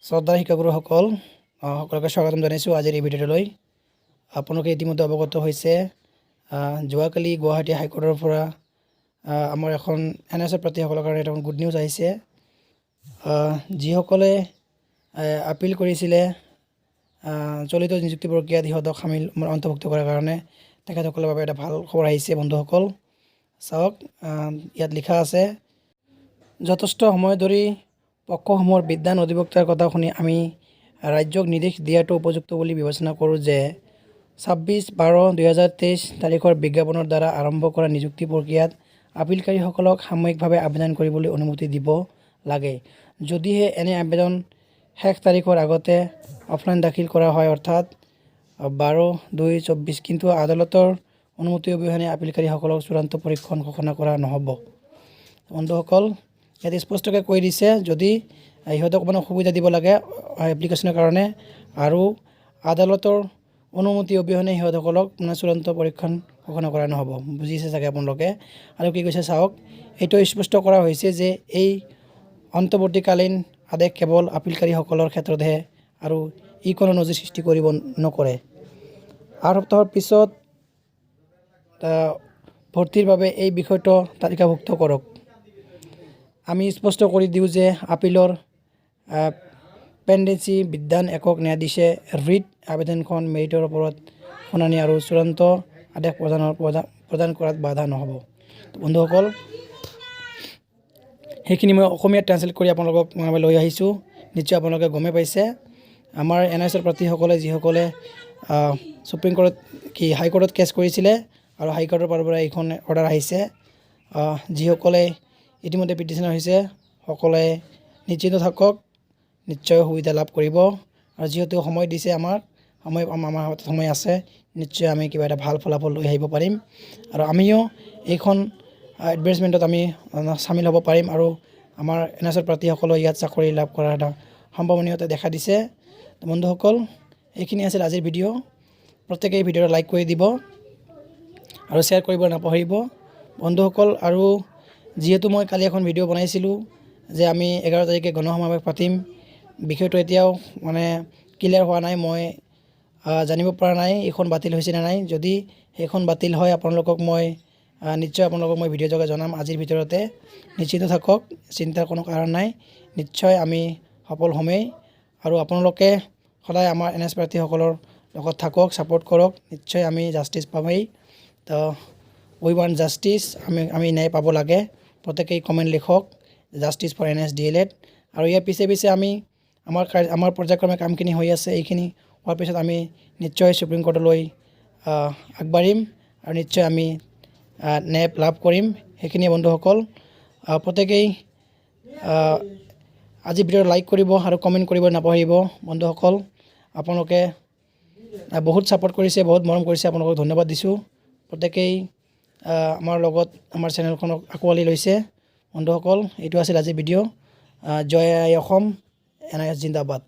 শ্ৰদ্ধাৰ শিক্ষাগুৰুসকল সকলোকে স্বাগতম জনাইছোঁ আজিৰ এই ভিডিঅ'টোলৈ। আপোনালোকে ইতিমধ্যে অৱগত হৈছে যোৱাকালি গুৱাহাটী হাইকোৰ্টৰ পৰা আমাৰ এখন NSS প্ৰাৰ্থীসকলৰ কাৰণে এটা গুড নিউজ আহিছে। যিসকলে আপিল কৰিছিলে চলিত নিযুক্তি প্ৰক্ৰিয়াত সিহঁতক অন্তৰ্ভুক্ত কৰাৰ কাৰণে তেখেতসকলৰ বাবে এটা ভাল খবৰ আহিছে। বন্ধুসকল চাওক, ইয়াত লিখা আছে, যথেষ্ট সময় ধৰি পক্ষসমূহৰ বিদ্যান অধিবক্তাৰ কথা শুনি আমি ৰাজ্যক নিৰ্দেশ দিয়াটো উপযুক্ত বুলি বিবেচনা কৰোঁ যে 26/12/2023 তাৰিখৰ বিজ্ঞাপনৰ দ্বাৰা আৰম্ভ কৰা নিযুক্তি প্ৰক্ৰিয়াত আপিলকাৰীসকলক সাময়িকভাৱে আবেদন কৰিবলৈ অনুমতি দিব লাগে। যদিহে এনে আবেদন শেষ তাৰিখৰ আগতে অফলাইন দাখিল কৰা হয়, অৰ্থাৎ 12/2/24, কিন্তু আদালতৰ অনুমতি অবিহনে আপিলকাৰীসকলক চূড়ান্ত পৰীক্ষণ ঘোষণা কৰা নহ'ব। বন্ধুসকল ইয়াত স্পষ্টকৈ কৈ দিছে, যদি সিহঁতক সুবিধা দিব লাগে এপ্লিকেশ্যনৰ কাৰণে, আৰু আদালতৰ অনুমতি অবিহনে সিহঁতসকলক চূড়ান্ত পৰীক্ষণ ঘোষণা কৰা নহ'ব। বুজিছে চাগে আপোনালোকে। আৰু কি কৈছে চাওক, এইটো স্পষ্ট কৰা হৈছে যে এই অন্তৰ্বৰ্তীকালীন আদেশ কেৱল আপিলকাৰীসকলৰ ক্ষেত্ৰতহে, আৰু ই কোনো নজিৰ সৃষ্টি কৰিব নকৰে। 8 সপ্তাহৰ পিছত ভৰ্তিৰ বাবে এই বিষয়টো তালিকাভুক্ত কৰক। আমি স্পষ্ট কৰি দিওঁ যে আপিলৰ পেণ্ডেঞ্চি বিদ্যান একক ন্যায়াধীশে ৰিট আবেদনখন মেৰিটৰ ওপৰত শুনানি আৰু চূড়ান্ত আদেশ প্ৰদান কৰাত বাধা নহ'ব। বন্ধুসকল সেইখিনি মই অসমীয়াত ট্ৰান্সলেট কৰি আপোনালোকক লৈ আহিছোঁ। নিশ্চয় আপোনালোকে গমেই পাইছে, আমাৰ NSS প্ৰাৰ্থীসকলে যিসকলে সুপ্ৰিম কোৰ্টত হাইকোৰ্টত কেছ কৰিছিলে আৰু হাইকোৰ্টৰ পৰা এইখন অৰ্ডাৰ আহিছে। যিসকলে ইতিমধ্যে পিটিশ্যনাৰ হৈছে সকলোৱে নিশ্চিত থাকক, নিশ্চয় সুবিধা লাভ কৰিব। আৰু যিহেতু সময় দিছে আমাৰ হাতত সময় আছে, নিশ্চয় আমি কিবা এটা ভাল ফলাফল লৈ আহিব পাৰিম, আৰু আমিও এইখন এডভাৰ্টাইজমেণ্টত আমি চামিল হ'ব পাৰিম, আৰু আমাৰ NSS প্ৰাৰ্থীসকলে ইয়াত চাকৰি লাভ কৰাৰ এটা সম্ভাৱনীয়তা দেখা দিছে। বন্ধুসকল এইখিনি আছিল আজিৰ ভিডিঅ'। প্ৰত্যেকে এই ভিডিঅ'টো লাইক কৰি দিব আৰু শ্বেয়াৰ কৰিব নাপাহৰিব বন্ধুসকল। আৰু যিহেতু মই কালি এখন ভিডিঅ' বনাইছিলোঁ যে আমি 11 তাৰিখে গণসমাৱেশ পাতিম, বিষয়টো এতিয়াও ক্লিয়াৰ হোৱা নাই, মই জানিব পৰা নাই এইখন বাতিল হৈছে নে নাই। যদি সেইখন বাতিল হয় নিশ্চয় আপোনালোকক মই ভিডিঅ' যোগে জনাম আজিৰ ভিতৰতে। নিশ্চিত থাকক, চিন্তাৰ কোনো কাৰণ নাই, নিশ্চয় আমি সফল হ'মেই। আৰু আপোনালোকে সদায় আমাৰ NSS প্ৰাৰ্থীসকলৰ লগত থাকক, ছাপোৰ্ট কৰক, নিশ্চয় আমি জাষ্টিছ পামেই। তো উই ৱান্ট জাষ্টিছ, আমি ন্যায় পাব লাগে। প্ৰত্যেকেই কমেণ্ট লিখক, জাষ্টিছ ফৰ NSS DLED। আৰু ইয়াৰ পিছে আমি আমাৰ পৰ্যায়ক্ৰমে কামখিনি হৈ আছে, এইখিনি হোৱাৰ পিছত আমি নিশ্চয় সুপ্ৰিম কোৰ্টলৈ আগবাঢ়িম আৰু নিশ্চয় আমি ন্যায় লাভ কৰিম। সেইখিনিয়ে বন্ধুসকল, প্ৰত্যেকেই আজি ভিডিঅ'টো লাইক কৰিব আৰু কমেণ্ট কৰিব নাপাহৰিব বন্ধুসকল। আপোনালোকে বহুত ছাপোৰ্ট কৰিছে, বহুত মৰম কৰিছে, আপোনালোকক ধন্যবাদ দিছোঁ। প্ৰত্যেকেই আমাৰ লগত আমাৰ চেনেলখনক আঁকোৱালি লৈছে বন্ধুসকল। এইটো আছিল আজিৰ ভিডিঅ'। জয় আই অসম, NSS জিন্দাবাদ।